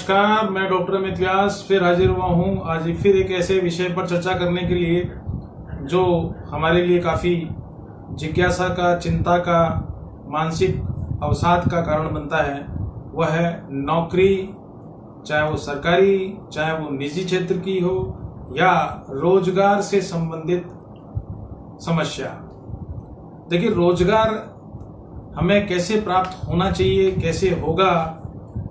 नमस्कार, मैं डॉक्टर अमित व्यास फिर हाजिर हुआ हूँ आज फिर एक ऐसे विषय पर चर्चा करने के लिए जो हमारे लिए काफ़ी जिज्ञासा का, चिंता का, मानसिक अवसाद का कारण बनता है। वह है नौकरी, चाहे वो सरकारी, चाहे वो निजी क्षेत्र की हो या रोजगार से संबंधित समस्या। देखिए, रोजगार हमें कैसे प्राप्त होना चाहिए, कैसे होगा,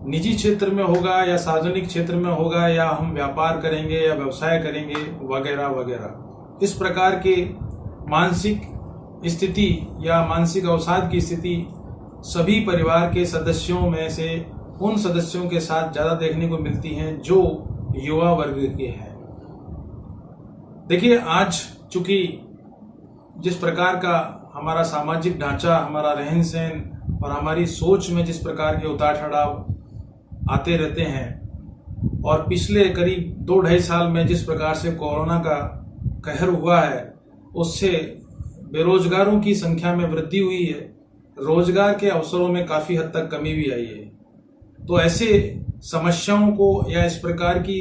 निजी क्षेत्र में होगा या सार्वजनिक क्षेत्र में होगा, या हम व्यापार करेंगे या व्यवसाय करेंगे वगैरह वगैरह, इस प्रकार के मानसिक स्थिति या मानसिक अवसाद की स्थिति सभी परिवार के सदस्यों में से उन सदस्यों के साथ ज़्यादा देखने को मिलती हैं जो युवा वर्ग के हैं। देखिए, आज चूंकि जिस प्रकार का हमारा सामाजिक ढांचा, हमारा रहन सहन और हमारी सोच में जिस प्रकार के उतार चढ़ाव आते रहते हैं, और पिछले करीब 2-2.5 साल में जिस प्रकार से कोरोना का कहर हुआ है, उससे बेरोजगारों की संख्या में वृद्धि हुई है, रोजगार के अवसरों में काफ़ी हद तक कमी भी आई है। तो ऐसे समस्याओं को या इस प्रकार की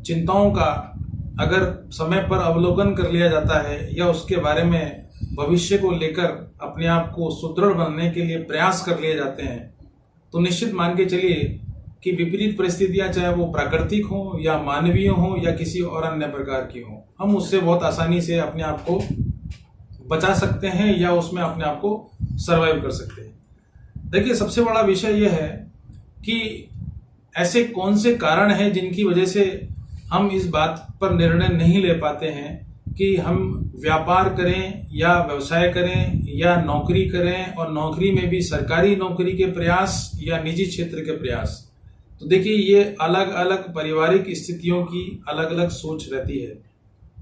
चिंताओं का अगर समय पर अवलोकन कर लिया जाता है या उसके बारे में भविष्य को लेकर अपने आप को सुदृढ़ बनने के लिए प्रयास कर लिए जाते हैं, तो निश्चित मान के चलिए कि विपरीत परिस्थितियां, चाहे वो प्राकृतिक हो या मानवीय हो या किसी और अन्य प्रकार की हो, हम उससे बहुत आसानी से अपने आप को बचा सकते हैं या उसमें अपने आप को सरवाइव कर सकते हैं। देखिए, सबसे बड़ा विषय यह है कि ऐसे कौन से कारण हैं जिनकी वजह से हम इस बात पर निर्णय नहीं ले पाते हैं कि हम व्यापार करें या व्यवसाय करें या नौकरी करें, और नौकरी में भी सरकारी नौकरी के प्रयास या निजी क्षेत्र के प्रयास। तो देखिए, ये अलग अलग पारिवारिक स्थितियों की अलग अलग सोच रहती है,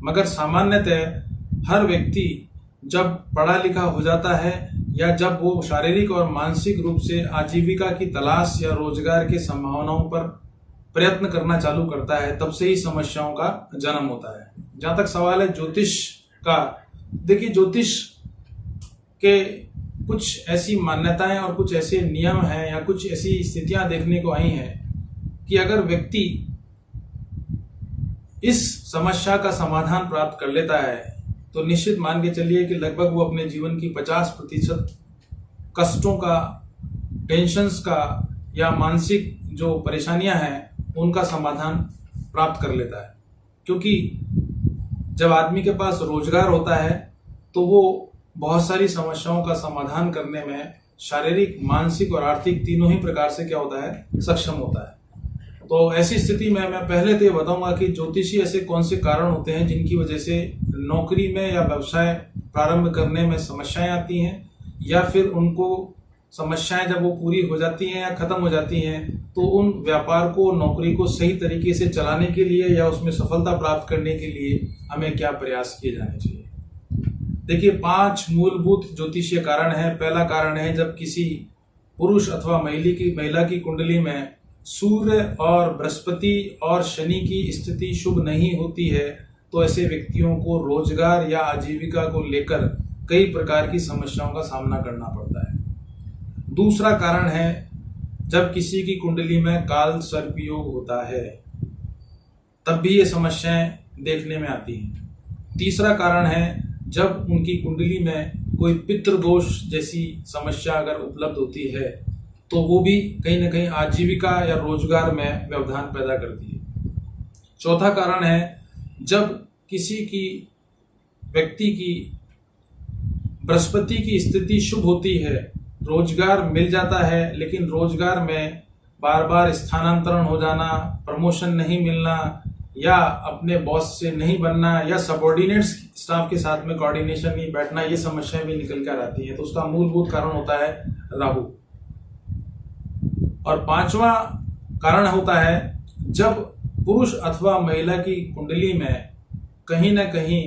मगर सामान्यतः हर व्यक्ति जब पढ़ा लिखा हो जाता है या जब वो शारीरिक और मानसिक रूप से आजीविका की तलाश या रोजगार के संभावनाओं पर प्रयत्न करना चालू करता है, तब से ही समस्याओं का जन्म होता है। जहां तक सवाल है ज्योतिष का, देखिए, ज्योतिष के कुछ ऐसी मान्यताएं और कुछ ऐसे नियम हैं या कुछ ऐसी स्थितियां देखने को आई हैं कि अगर व्यक्ति इस समस्या का समाधान प्राप्त कर लेता है तो निश्चित मान के चलिए कि लगभग वो अपने जीवन की 50% कष्टों का, टेंशन्स का या मानसिक जो परेशानियां हैं उनका समाधान प्राप्त कर लेता है। क्योंकि जब आदमी के पास रोजगार होता है तो वो बहुत सारी समस्याओं का समाधान करने में शारीरिक, मानसिक और आर्थिक तीनों ही प्रकार से क्या होता है, सक्षम होता है। तो ऐसी स्थिति में मैं पहले तो ये बताऊंगा कि ज्योतिषी ऐसे कौन से कारण होते हैं जिनकी वजह से नौकरी में या व्यवसाय प्रारंभ करने में समस्याएं आती हैं, या फिर उनको समस्याएं जब वो पूरी हो जाती हैं या खत्म हो जाती हैं तो उन व्यापार को, नौकरी को सही तरीके से चलाने के लिए या उसमें सफलता प्राप्त करने के लिए हमें क्या प्रयास किए जाने चाहिए। देखिए, 5 मूलभूत ज्योतिषीय कारण है। पहला कारण है, जब किसी पुरुष अथवा महिला की कुंडली में सूर्य और बृहस्पति और शनि की स्थिति शुभ नहीं होती है तो ऐसे व्यक्तियों को रोजगार या आजीविका को लेकर कई प्रकार की समस्याओं का सामना करना पड़ता है। दूसरा कारण है, जब किसी की कुंडली में काल सर्प योग होता है तब भी ये समस्याएं देखने में आती हैं। तीसरा कारण है, जब उनकी कुंडली में कोई पितृदोष जैसी समस्या अगर उपलब्ध होती है तो वो भी कहीं ना कहीं आजीविका या रोजगार में व्यवधान पैदा करती है। चौथा कारण है, जब किसी की व्यक्ति की बृहस्पति की स्थिति शुभ होती है, रोजगार मिल जाता है, लेकिन रोजगार में बार बार स्थानांतरण हो जाना, प्रमोशन नहीं मिलना, या अपने बॉस से नहीं बनना, या सबऑर्डिनेट्स स्टाफ के साथ में कोऑर्डिनेशन नहीं बैठना, ये समस्याएं भी निकल कर आती हैं। तो उसका मूलभूत कारण होता है राहु। और 5वां कारण होता है, जब पुरुष अथवा महिला की कुंडली में कहीं ना कहीं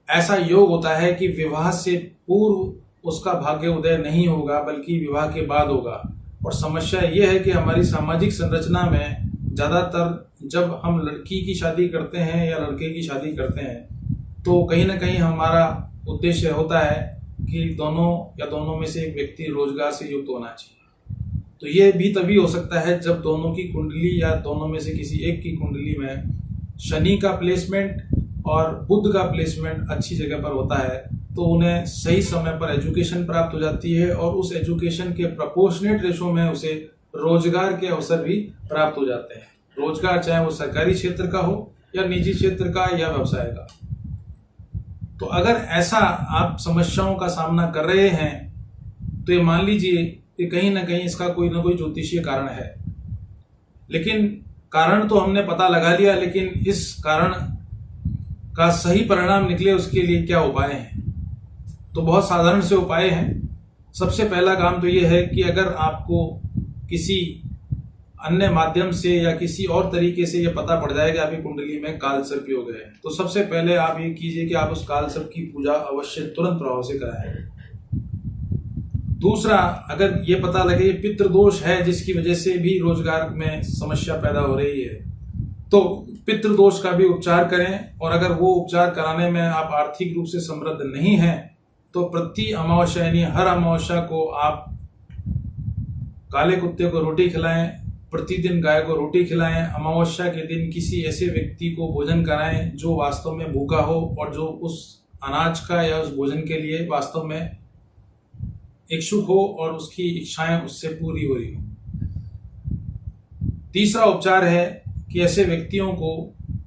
ऐसा योग होता है कि विवाह से पूर्व उसका भाग्य उदय नहीं होगा बल्कि विवाह के बाद होगा। और समस्या यह है कि हमारी सामाजिक संरचना में ज़्यादातर जब हम लड़की की शादी करते हैं या लड़के की शादी करते हैं तो कहीं ना कहीं हमारा उद्देश्य होता है कि दोनों या दोनों में से एक व्यक्ति रोजगार से युक्त होना चाहिए। तो ये भी तभी हो सकता है जब दोनों की कुंडली या दोनों में से किसी एक की कुंडली में शनि का प्लेसमेंट और बुध का प्लेसमेंट अच्छी जगह पर होता है, तो उन्हें सही समय पर एजुकेशन प्राप्त हो जाती है और उस एजुकेशन के प्रपोर्शनेट रेशो में उसे रोजगार के अवसर भी प्राप्त हो जाते हैं। रोजगार चाहे वो सरकारी क्षेत्र का हो या निजी क्षेत्र का या व्यवसाय का। तो अगर ऐसा आप समस्याओं का सामना कर रहे हैं तो ये मान लीजिए कि कहीं ना कहीं इसका कोई ना कोई ज्योतिषीय कारण है। लेकिन कारण तो हमने पता लगा लिया, लेकिन इस कारण का सही परिणाम निकले उसके लिए क्या उपाय हैं? तो बहुत साधारण से उपाय हैं। सबसे पहला काम तो ये है कि अगर आपको किसी अन्य माध्यम से या किसी और तरीके से ये पता पड़ जाए कि आपकी कुंडली में कालसर्प योग है, तो सबसे पहले आप ये कीजिए कि आप उस कालसर्प की पूजा अवश्य तुरंत प्रभाव से कराएं। दूसरा, अगर ये पता लगे ये पितृदोष है जिसकी वजह से भी रोजगार में समस्या पैदा हो रही है, तो पितृदोष का भी उपचार करें। और अगर वो उपचार कराने में आप आर्थिक रूप से समृद्ध नहीं हैं, तो प्रति अमावस्या यानी हर अमावस्या को आप काले कुत्ते को रोटी खिलाएं, प्रतिदिन गाय को रोटी खिलाएं। अमावस्या के दिन किसी ऐसे व्यक्ति को भोजन कराएं जो वास्तव में भूखा हो और जो उस अनाज का या उस भोजन के लिए वास्तव में इच्छुक हो और उसकी इच्छाएं उससे पूरी हो रही हो। तीसरा उपचार है कि ऐसे व्यक्तियों को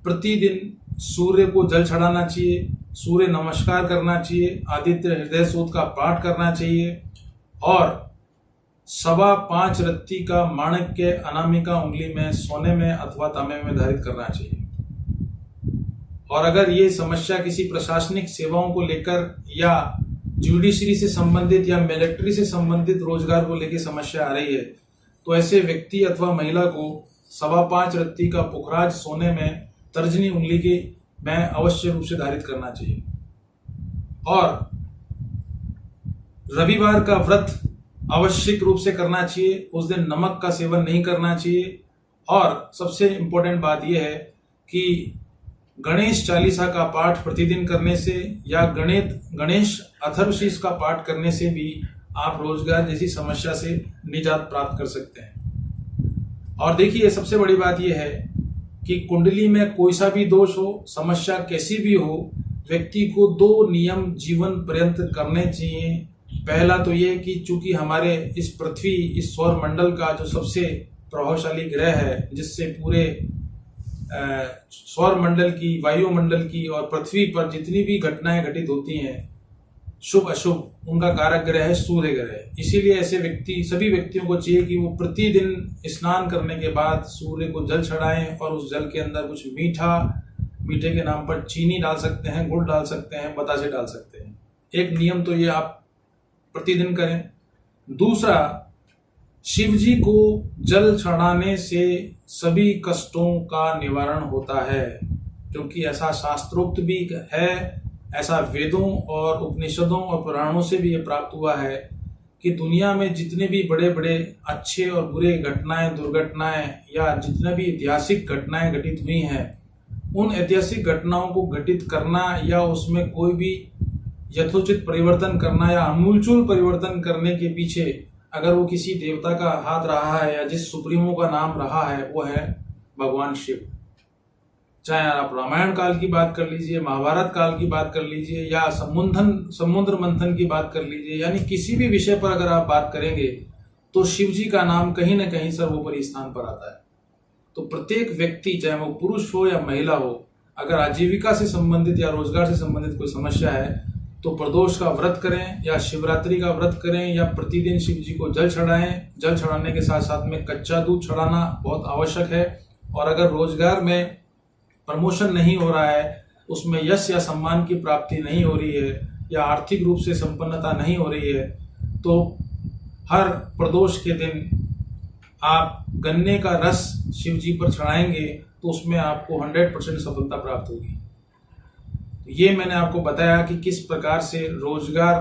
प्रतिदिन सूर्य को जल चढ़ाना चाहिए, सूर्य नमस्कार करना चाहिए, आदित्य हृदय सूक्त का पाठ करना चाहिए और 5.25 रत्ती का माणिक्य अनामिका उंगली में सोने में अथवा तांबे में धारित करना चाहिए। और अगर ये समस्या किसी प्रशासनिक सेवाओं को लेकर या जुडिशरी से संबंधित या मिलिट्री से संबंधित रोजगार को लेकर समस्या आ रही है, तो ऐसे व्यक्ति अथवा महिला को 5.25 रत्ती का पुखराज सोने में तर्जनी उंगली के में अवश्य रूप से धारित करना चाहिए। और रविवार का व्रत आवश्यक रूप से करना चाहिए। उस दिन नमक का सेवन नहीं करना चाहिए। और सबसे इंपॉर्टेंट बात यह है कि गणेश चालीसा का पाठ प्रतिदिन करने से या गणेश अथर्वशीष का पाठ करने से भी आप रोजगार जैसी समस्या से निजात प्राप्त कर सकते हैं। और देखिए, सबसे बड़ी बात यह है कि कुंडली में कोई सा भी दोष हो, समस्या कैसी भी हो, व्यक्ति को 2 नियम जीवन पर्यंत करने चाहिए। पहला तो ये कि चूंकि हमारे इस पृथ्वी, इस सौर मंडल का जो सबसे प्रभावशाली ग्रह है, जिससे पूरे सौर मंडल की, वायुमंडल की और पृथ्वी पर जितनी भी घटनाएं घटित होती हैं, शुभ अशुभ, उनका कारक ग्रह है सूर्य ग्रह। इसीलिए ऐसे व्यक्ति, सभी व्यक्तियों को चाहिए कि वो प्रतिदिन स्नान करने के बाद सूर्य को जल चढ़ाएं और उस जल के अंदर कुछ मीठे के नाम पर चीनी डाल सकते हैं, गुड़ डाल सकते हैं, बतासे डाल सकते हैं। एक नियम तो ये आप प्रतिदिन करें। दूसरा, शिव जी को जल चढ़ाने से सभी कष्टों का निवारण होता है, क्योंकि ऐसा शास्त्रोक्त भी है, ऐसा वेदों और उपनिषदों और पुराणों से भी ये प्राप्त हुआ है कि दुनिया में जितने भी बड़े बड़े अच्छे और बुरे घटनाएं, दुर्घटनाएं या जितने भी ऐतिहासिक घटनाएं घटित हुई हैं, उन ऐतिहासिक घटनाओं को घटित करना या उसमें कोई भी यथोचित परिवर्तन करना या आमूलचूल परिवर्तन करने के पीछे अगर वो किसी देवता का हाथ रहा है या जिस सुप्रीमो का नाम रहा है, वो है भगवान शिव। चाहे आप रामायण काल की बात कर लीजिए, महाभारत काल की बात कर लीजिए या समुद्र मंथन की बात कर लीजिए, यानी किसी भी विषय पर अगर आप बात करेंगे तो शिव जी का नाम कहीं ना कहीं सर्वोपरि स्थान पर आता है। तो प्रत्येक व्यक्ति, चाहे वो पुरुष हो या महिला हो, अगर आजीविका से संबंधित या रोजगार से संबंधित कोई समस्या है तो प्रदोष का व्रत करें या शिवरात्रि का व्रत करें या प्रतिदिन शिव जी को जल चढ़ाएं। जल चढ़ाने के साथ साथ में कच्चा दूध चढ़ाना बहुत आवश्यक है। और अगर रोजगार में प्रमोशन नहीं हो रहा है, उसमें यश या सम्मान की प्राप्ति नहीं हो रही है या आर्थिक रूप से संपन्नता नहीं हो रही है, तो हर प्रदोष के दिन आप गन्ने का रस शिव जी पर चढ़ाएंगे तो उसमें आपको 100% सफलता प्राप्त होगी। ये मैंने आपको बताया कि किस प्रकार से रोजगार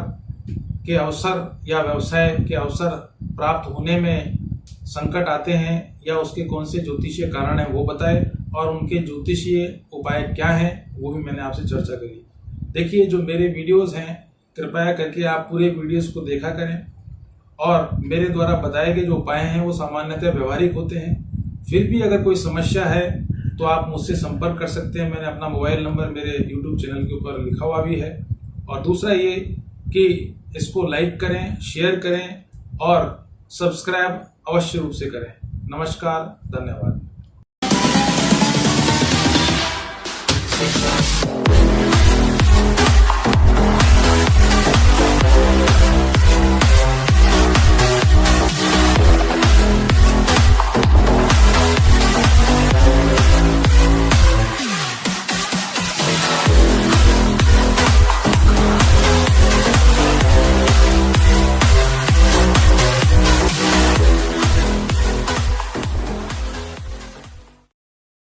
के अवसर या व्यवसाय के अवसर प्राप्त होने में संकट आते हैं या उसके कौन से ज्योतिषीय कारण हैं वो बताए, और उनके ज्योतिषीय उपाय क्या हैं वो भी मैंने आपसे चर्चा करी। देखिए, जो मेरे वीडियोस हैं, कृपया करके आप पूरे वीडियोस को देखा करें और मेरे द्वारा बताए गए जो उपाय हैं वो सामान्यतः व्यवहारिक होते हैं। फिर भी अगर कोई समस्या है तो आप मुझसे संपर्क कर सकते हैं। मैंने अपना मोबाइल नंबर मेरे यूट्यूब चैनल के ऊपर लिखा हुआ भी है। और दूसरा ये कि इसको लाइक करें, शेयर करें और सब्सक्राइब अवश्य रूप से करें। नमस्कार, धन्यवाद।